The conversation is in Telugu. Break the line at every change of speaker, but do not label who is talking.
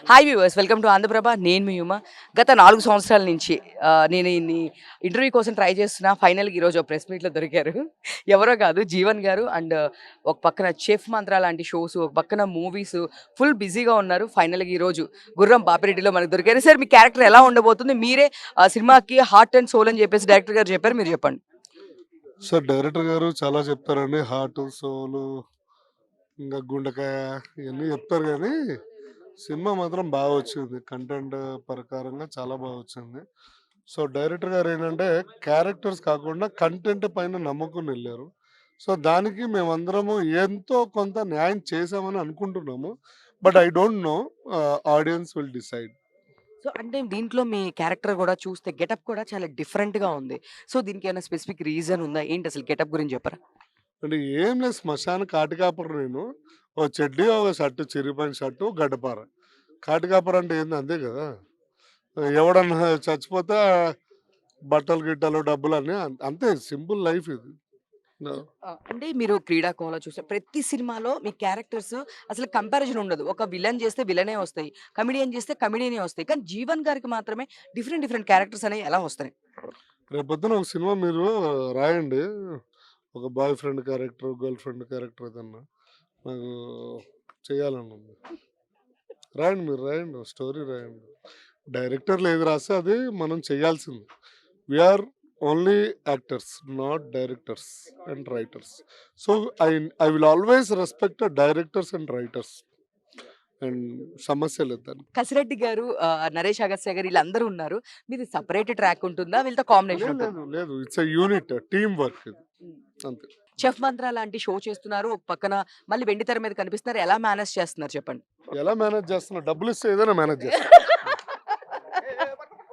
Hi viewers, welcome to Andhra Prabha. నేను మీ యుమ. గత 4 సంవత్సరాల నుంచి నేను ఇన్ని ఇంటర్వ్యూ కోసం ట్రై చేస్తున్నా. ఫైనల్‌గా ఈరోజు ఒక ప్రెస్ మీట్‌లో దొరికారు. ఎవరో కాదు, జీవన్ గారు. అండ్ ఒక పక్కన చెఫ్ మంత్ర లాంటి షోస్, ఒక పక్కన మూవీస్, ఫుల్ బిజీగా ఉన్నారు. ఫైనల్‌గా ఈరోజు గుర్రం బాపిరెడ్డిలో మనకు దొరికారు. సార్, మీ క్యారెక్టర్ ఎలా ఉండబోతుంది? మీరే సినిమాకి హార్ట్ అండ్ సోల్ అని చెప్పేసి డైరెక్టర్ గారు చెప్పారు. మీరు చెప్పండి.
సార్ డైరెక్టర్ గారు చాలా చెప్తారండి. హార్ట్, సోలు, ఇంకా గుండెకాయ ఇవన్నీ చెప్తారు కానీ సినిమా మాత్రం బాగా వచ్చింది. కంటెంట్ ప్రకారంగా చాలా బాగా వచ్చింది. సో డైరెక్టర్ గారు ఏంటంటే క్యారెక్టర్స్ కాకుండా కంటెంట్ పైన నమ్మకం వెళ్ళారు. సో దానికి మేమందరము ఎంతో కొంత న్యాయం చేసామని అనుకుంటున్నాము. But I don't know, audience will decide.
So, అంటే దీంట్లో మీ క్యారెక్టర్ కూడా చూస్తే గెటప్ కూడా చాలా డిఫరెంట్‌గా ఉంది. సో, దీనికి ఏమైనా స్పెసిఫిక్ రీజన్ ఉందా? ఏంటి అసలు గెటప్ గురించి చెప్పరా?
అంటే ఏం లేదు, శ్మశాన కాటికాపరు నేను. ఓ చెడ్డీ, ఒక షర్టు, చిరిగిపోయిన షర్టు, గడ్డపార. కాటికాపర్ అంటే ఏంది, అంతే కదా. ఎవడన్నా చచ్చిపోతే బట్టలు గిట్టలు డబ్బులు అన్నీ అంతే, సింపుల్ లైఫ్ ఇది.
అంటే మీరు 'క్రీడాకోణంలో' చూస్తే ప్రతి సినిమాలో మీ క్యారెక్టర్స్ అసలు కంపారిజన్ ఉండదు. ఒక విలన్ చేస్తే విలనే వస్తాయి. కమెడియన్ చేస్తే కమెడియనే వస్తాయి. కానీ 'జీవన్' గారికి మాత్రమే డిఫరెంట్ డిఫరెంట్ క్యారెక్టర్స్ అనేవి ఎలా వస్తున్నాయి?
రేపొద్దున ఒక సినిమా మీరు రాయండి. ఒక boy friend character, girl friend character ఏదన్నా నాకు చేయాలని ఉంది. రాయండి, మీరు రాయండి, స్టోరీ రాయండి. డైరెక్టర్లు ఏది రాస్తే అది మనం చేయాల్సింది. We are only actors, not directors and writers. So I I will always respect directors and writers. And సమస్య లేదు దానికి.
'కసిరెడ్డి' గారు, 'నరేష్ అగస్త్య' గారు వీళ్ళందరూ ఉన్నారు. మీది సెపరేట్ ట్రాక్ ఉంటుందా? వీళ్ళతో కాంబినేషన్
లేదు
ఉంటుందా?
లేదు లేదు, it's a unit, team work ఇది,
హ్మ్.
అంతే.
'చెఫ్ మంత్ర' లాంటి షో చేస్తున్నారు. ఒక పక్కన మళ్ళీ వెండితెర మీద కనిపిస్తున్నారు. ఎలా మేనేజ్ చేస్తున్నారు చెప్పండి?
ఎలా మేనేజ్ చేస్తున్నా, డబ్బులు ఇస్తే ఏదైనా మేనేజ్ చేస్తా.